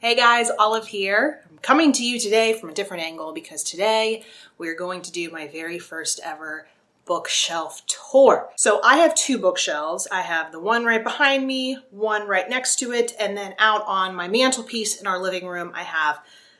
Hey guys, Olive here. I'm coming to you today from a different angle because today we're going to do my very first ever bookshelf tour. So I have two bookshelves. I have the one right behind me, one right next to it, and then out on my mantelpiece in our living room I have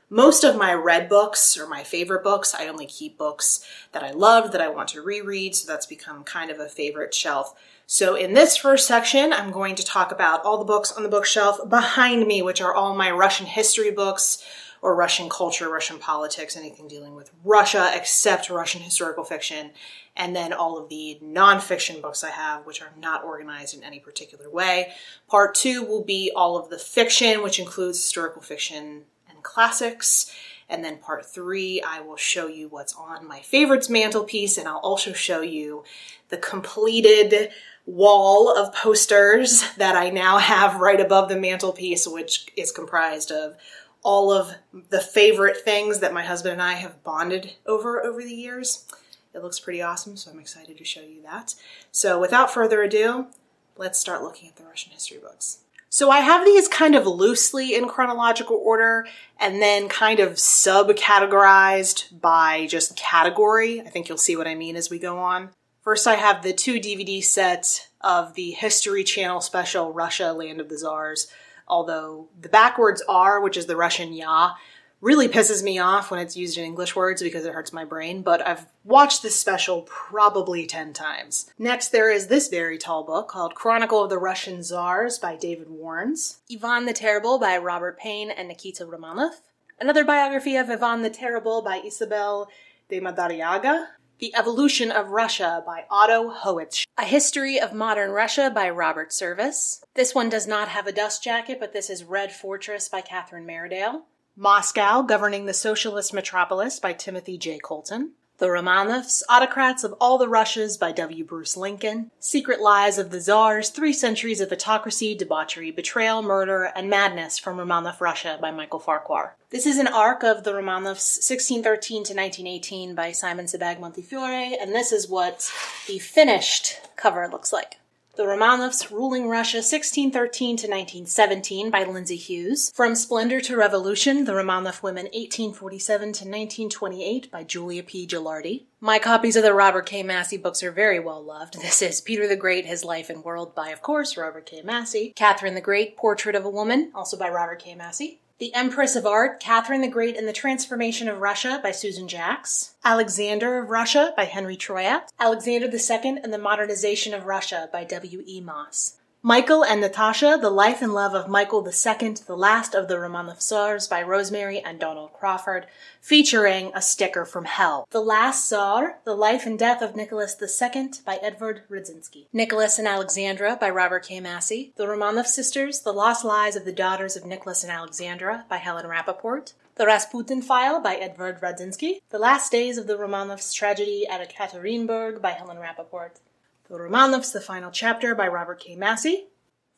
most of my read books or my favorite books. I only keep books that I love, that I want to reread, so that's become kind of a favorite shelf. So in this first section, I'm going to talk about all the books on the bookshelf behind me, which are all my Russian history books or Russian culture, Russian politics, anything dealing with Russia except Russian historical fiction, and then all of the nonfiction books I have, which are not organized in any particular way. Part 2 will be all of the fiction, which includes historical fiction and classics. And then part 3, I will show you what's on my favorites mantelpiece, and I'll also show you the completed wall of posters that I now have right above the mantelpiece, which is comprised of all of the favorite things that my husband and I have bonded over the years. It looks pretty awesome, so I'm excited to show you that. So without further ado, let's start looking at the Russian history books. So I have these kind of loosely in chronological order and then kind of sub-categorized by just category. I think you'll see what I mean as we go on. First, I have the 2 DVD sets of the History Channel special, Russia, Land of the Tsars. Although the backwards R, which is the Russian Ya, really pisses me off when it's used in English words because it hurts my brain, but I've watched this special probably 10 times. Next, there is this very tall book called Chronicle of the Russian Tsars by David Warrens, Ivan the Terrible by Robert Payne and Nikita Romanov, another biography of Ivan the Terrible by Isabel de Madariaga, The Evolution of Russia by Otto Howitt, A History of Modern Russia by Robert Service. This one does not have a dust jacket, but this is Red Fortress by Catherine Meredale. Moscow, Governing the Socialist Metropolis by Timothy J. Colton. The Romanovs, Autocrats of All the Russias by W. Bruce Lincoln. Secret Lies of the Tsars, 3 Centuries of Autocracy, Debauchery, Betrayal, Murder, and Madness from Romanov Russia by Michael Farquhar. This is an arc of the Romanovs 1613 to 1918 by Simon Sebag Montefiore, and this is what the finished cover looks like. The Romanovs Ruling Russia 1613 to 1917 by Lindsay Hughes. From Splendor to Revolution, The Romanov Women 1847 to 1928 by Julia P. Gilardi. My copies of the Robert K. Massey books are very well loved. This is Peter the Great, His Life and World by, of course, Robert K. Massey. Catherine the Great, Portrait of a Woman, also by Robert K. Massey. The Empress of Art, Catherine the Great and the Transformation of Russia by Susan Jacks. Alexander of Russia by Henry Troyat. Alexander II and the Modernization of Russia by W. E. Moss. Michael and Natasha, The Life and Love of Michael II, the Last of the Romanov Tsars by Rosemary and Donald Crawford, featuring a sticker from hell. The Last Tsar, The Life and Death of Nicholas II by Edvard Rudzinski. Nicholas and Alexandra by Robert K. Massey. The Romanov Sisters, The Lost Lives of the Daughters of Nicholas and Alexandra by Helen Rappaport. The Rasputin File by Edvard Rudzinski. The Last Days of the Romanovs Tragedy at Ekaterinburg by Helen Rappaport. The Romanovs, The Final Chapter by Robert K. Massey.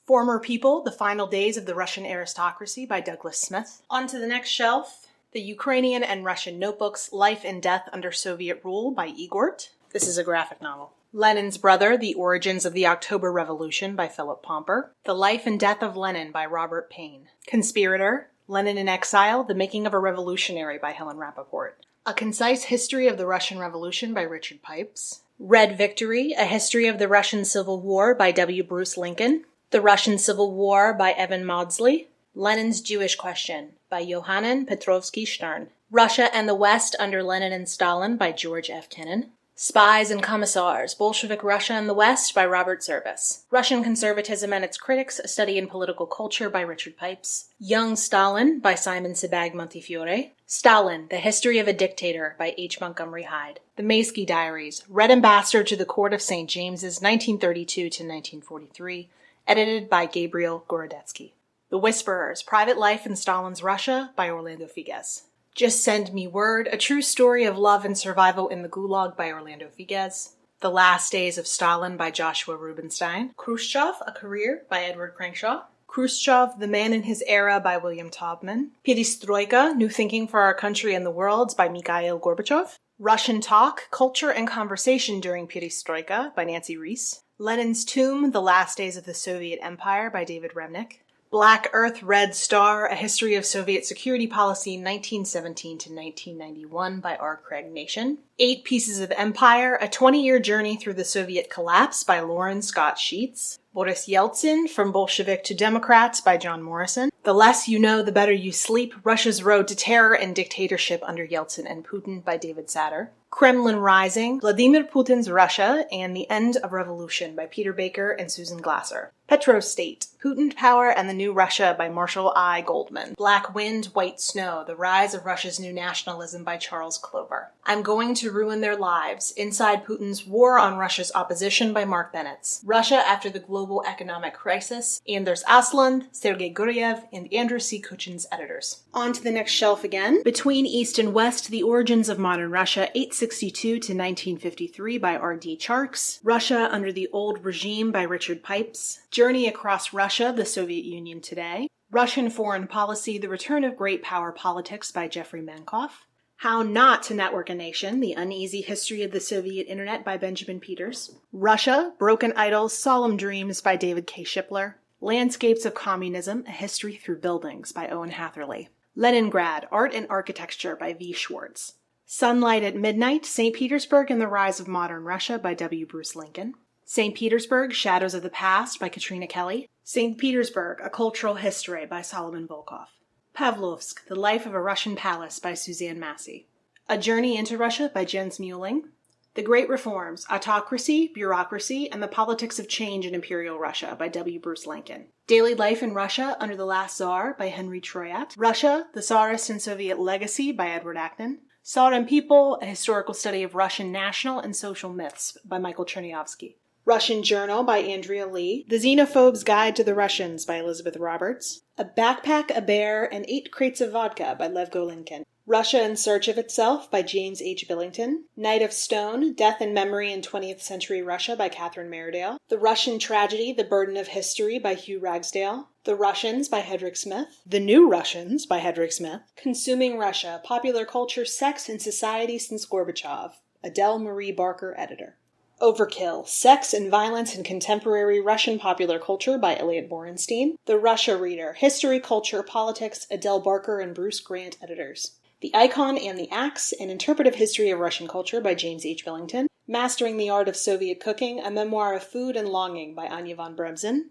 Former People, The Final Days of the Russian Aristocracy by Douglas Smith. On to the next shelf, the Ukrainian and Russian Notebooks, Life and Death Under Soviet Rule by Igort. This is a graphic novel. Lenin's Brother, The Origins of the October Revolution by Philip Pomper. The Life and Death of Lenin by Robert Payne. Conspirator, Lenin in Exile, The Making of a Revolutionary by Helen Rappaport. A Concise History of the Russian Revolution by Richard Pipes. Red Victory, A History of the Russian Civil War by W. Bruce Lincoln. The Russian Civil War by Evan Maudsley. Lenin's Jewish Question by Yohanan Petrovsky Stern. Russia and the West under Lenin and Stalin by George F. Kennan. Spies and Commissars, Bolshevik Russia and the West by Robert Service. Russian Conservatism and Its Critics, A Study in Political Culture by Richard Pipes. Young Stalin by Simon Sebag Montefiore. Stalin, The History of a Dictator by H. Montgomery Hyde. The Maysky Diaries, Red Ambassador to the Court of St. James's 1932 to 1943, edited by Gabriel Gorodetsky. The Whisperers, Private Life in Stalin's Russia by Orlando Figues. Just Send Me Word, A True Story of Love and Survival in the Gulag by Orlando Figues. The Last Days of Stalin by Joshua Rubinstein. Khrushchev, A Career by Edward Crankshaw. Khrushchev, The Man in His Era by William Taubman. Perestroika, New Thinking for Our Country and the World by Mikhail Gorbachev. Russian Talk, Culture and Conversation During Perestroika by Nancy Rees. Lenin's Tomb, The Last Days of the Soviet Empire by David Remnick. Black Earth, Red Star, A History of Soviet Security Policy 1917 to 1991 by R. Craig Nation. 8 Pieces of Empire, A 20-Year Journey Through the Soviet Collapse by Lauren Scott Sheets. Boris Yeltsin, From Bolshevik to Democrats by John Morrison. The Less You Know, the Better You Sleep, Russia's Road to Terror and Dictatorship Under Yeltsin and Putin by David Satter. Kremlin Rising, Vladimir Putin's Russia and the End of Revolution by Peter Baker and Susan Glasser. Petrostate, Putin, Power, and the New Russia by Marshall I. Goldman. Black Wind, White Snow, The Rise of Russia's New Nationalism by Charles Clover. I'm Going to Ruin Their Lives, Inside Putin's War on Russia's Opposition by Mark Bennett. Russia After the Global Economic Crisis, Anders Aslan, Sergei Guriev, and Andrew C. Kuchin's editors. On to the next shelf again. Between East and West, The Origins of Modern Russia, 862 to 1953 by R.D. Charks. Russia Under the Old Regime by Richard Pipes. Journey Across Russia, The Soviet Union Today. Russian Foreign Policy, The Return of Great Power Politics by Jeffrey Mankoff. How Not to Network a Nation, The Uneasy History of the Soviet Internet by Benjamin Peters. Russia, Broken Idols, Solemn Dreams by David K. Shipler. Landscapes of Communism, A History Through Buildings by Owen Hatherley. Leningrad, Art and Architecture by V. Schwartz. Sunlight at Midnight, St. Petersburg and the Rise of Modern Russia by W. Bruce Lincoln. St. Petersburg, Shadows of the Past by Katrina Kelly. St. Petersburg, A Cultural History by Solomon Volkov. Pavlovsk, The Life of a Russian Palace by Suzanne Massey. A Journey into Russia by Jens Mueling. The Great Reforms, Autocracy, Bureaucracy, and the Politics of Change in Imperial Russia by W. Bruce Lincoln. Daily Life in Russia Under the Last Tsar by Henry Troyat. Russia, The Tsarist and Soviet Legacy by Edward Acton. Tsar and People, A Historical Study of Russian National and Social Myths by Michael Chernyavsky. Russian Journal by Andrea Lee. The Xenophobe's Guide to the Russians by Elizabeth Roberts. A Backpack, a Bear, and 8 Crates of Vodka by Lev Golinkin. Russia in Search of Itself by James H. Billington. Night of Stone, Death and Memory in 20th Century Russia by Catherine Meredale. The Russian Tragedy, The Burden of History by Hugh Ragsdale. The Russians by Hedrick Smith. The New Russians by Hedrick Smith. Consuming Russia, Popular Culture, Sex, and Society Since Gorbachev. Adele Marie Barker, editor. Overkill, Sex and Violence in Contemporary Russian Popular Culture by Elliot Borenstein. The Russia Reader, History, Culture, Politics, Adele Barker and Bruce Grant, editors. The Icon and the Axe, An Interpretive History of Russian Culture by James H. Billington. Mastering the Art of Soviet Cooking, A Memoir of Food and Longing by Anya von Bremzen.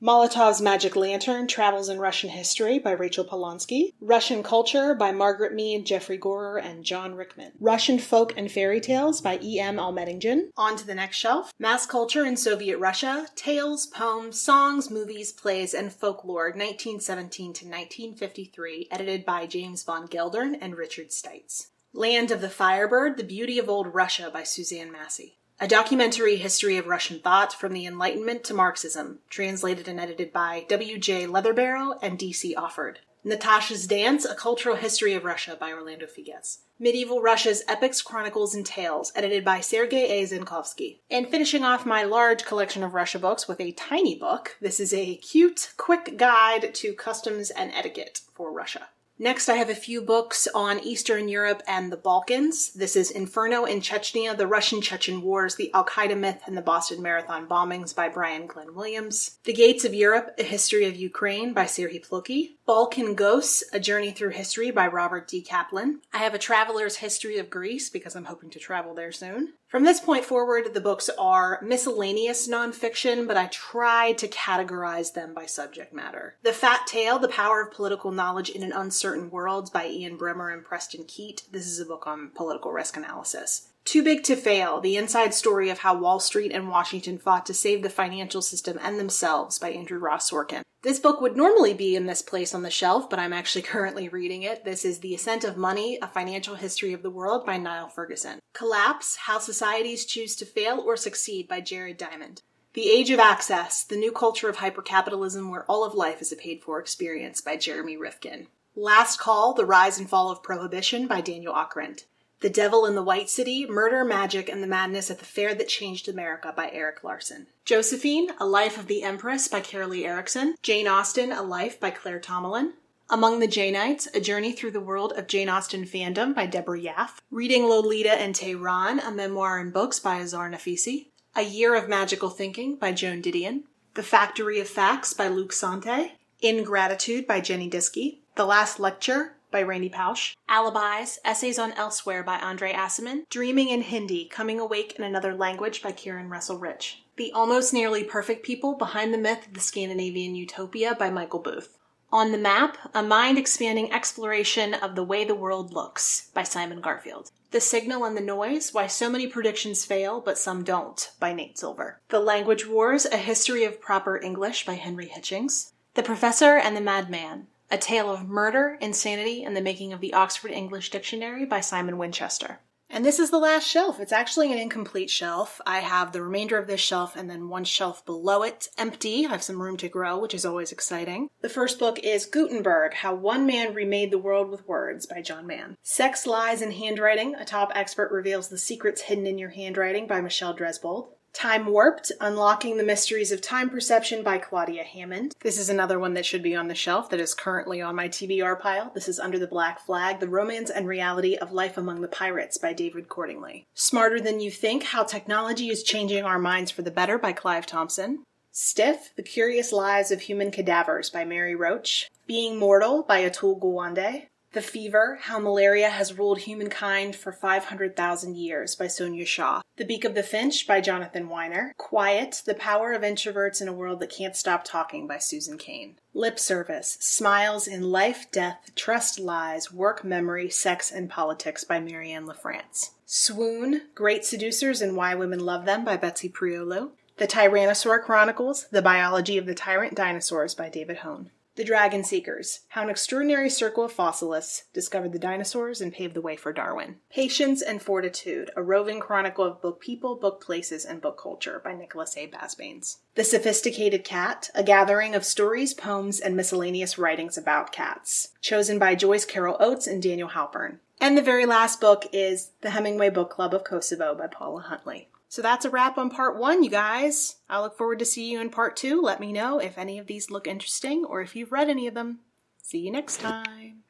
Molotov's Magic Lantern, Travels in Russian History by Rachel Polonsky. Russian Culture by Margaret Mead, Jeffrey Gorer, and John Rickman. Russian Folk and Fairy Tales by E.M. Almedingen. On to the next shelf. Mass Culture in Soviet Russia, Tales, Poems, Songs, Movies, Plays, and Folklore, 1917 to 1953, edited by James von Geldern and Richard Stites. Land of the Firebird, The Beauty of Old Russia by Suzanne Massey. A Documentary History of Russian Thought from the Enlightenment to Marxism, translated and edited by W.J. Leatherbarrow and D.C. Offord. Natasha's Dance, A Cultural History of Russia by Orlando Figues. Medieval Russia's Epics, Chronicles, and Tales, edited by Sergei A. Zenkovsky. And finishing off my large collection of Russia books with a tiny book, this is a cute, quick guide to customs and etiquette for Russia. Next, I have a few books on Eastern Europe and the Balkans. This is Inferno in Chechnya, The Russian-Chechen Wars, the Al-Qaeda Myth, and the Boston Marathon Bombings by Brian Glenn Williams. The Gates of Europe, A History of Ukraine by Serhiy Plokhy. Balkan Ghosts, A Journey Through History by Robert D. Kaplan. I have A Traveler's History of Greece because I'm hoping to travel there soon. From this point forward, the books are miscellaneous nonfiction, but I tried to categorize them by subject matter. The Fat Tale, The Power of Political Knowledge in an Uncertain World by Ian Bremmer and Preston Keat. This is a book on political risk analysis. Too Big to Fail, The Inside Story of How Wall Street and Washington Fought to Save the Financial System and Themselves by Andrew Ross Sorkin. This book would normally be in this place on the shelf, but I'm actually currently reading it. This is The Ascent of Money, A Financial History of the World by Niall Ferguson. Collapse, How Societies Choose to Fail or Succeed by Jared Diamond. The Age of Access, The New Culture of Hypercapitalism Where All of Life is a Paid-For Experience by Jeremy Rifkin. Last Call, The Rise and Fall of Prohibition by Daniel Ockrent. The Devil in the White City, Murder, Magic, and the Madness at the Fair That Changed America by Eric Larson. Josephine, A Life of the Empress by Carolee Erickson. Jane Austen, A Life by Claire Tomalin. Among the Janeites, A Journey Through the World of Jane Austen Fandom by Deborah Yaffe. Reading Lolita and Tehran, A Memoir in Books by Azar Nafisi. A Year of Magical Thinking by Joan Didion. The Factory of Facts by Luc Sante. Ingratitude by Jenny Diskey. The Last Lecture by Randy Pausch. Alibis, Essays on Elsewhere by Andre Aciman. Dreaming in Hindi, Coming Awake in Another Language by Kieran Russell Rich. The Almost Nearly Perfect People Behind the Myth of the Scandinavian Utopia by Michael Booth. On the Map, a mind-expanding exploration of the way the world looks by Simon Garfield. The Signal and the Noise, Why So Many Predictions Fail But Some Don't by Nate Silver. The Language Wars, A History of Proper English by Henry Hitchings. The Professor and the Madman, A Tale of Murder, Insanity, and the Making of the Oxford English Dictionary by Simon Winchester. And this is the last shelf. It's actually an incomplete shelf. I have the remainder of this shelf and then one shelf below it empty. I have some room to grow, which is always exciting. The first book is Gutenberg, How One Man Remade the World with Words by John Mann. Sex, Lies, and Handwriting, A Top Expert Reveals the Secrets Hidden in Your Handwriting by Michelle Dresbold. Time Warped, Unlocking the Mysteries of Time Perception by Claudia Hammond. This is another one that should be on the shelf that is currently on my TBR pile. This is Under the Black Flag, The Romance and Reality of Life Among the Pirates by David Cordingley. Smarter Than You Think, How Technology is Changing Our Minds for the Better by Clive Thompson. Stiff, The Curious Lives of Human Cadavers by Mary Roach. Being Mortal by Atul Gawande. The Fever, How Malaria Has Ruled Humankind for 500,000 Years by Sonia Shaw. The Beak of the Finch by Jonathan Weiner. Quiet, The Power of Introverts in a World That Can't Stop Talking by Susan Cain. Lip Service, Smiles in Life, Death, Trust, Lies, Work, Memory, Sex, and Politics by Marianne LaFrance. Swoon, Great Seducers and Why Women Love Them by Betsy Priolo. The Tyrannosaur Chronicles, The Biology of the Tyrant Dinosaurs by David Hone. The Dragon Seekers, How an Extraordinary Circle of Fossilists Discovered the Dinosaurs and Paved the Way for Darwin. Patience and Fortitude, A Roving Chronicle of Book People, Book Places, and Book Culture by Nicholas A. Basbanes. The Sophisticated Cat, A Gathering of Stories, Poems, and Miscellaneous Writings About Cats. Chosen by Joyce Carol Oates and Daniel Halpern. And the very last book is The Hemingway Book Club of Kosovo by Paula Huntley. So that's a wrap on part 1, you guys. I look forward to seeing you in part 2. Let me know if any of these look interesting or if you've read any of them. See you next time.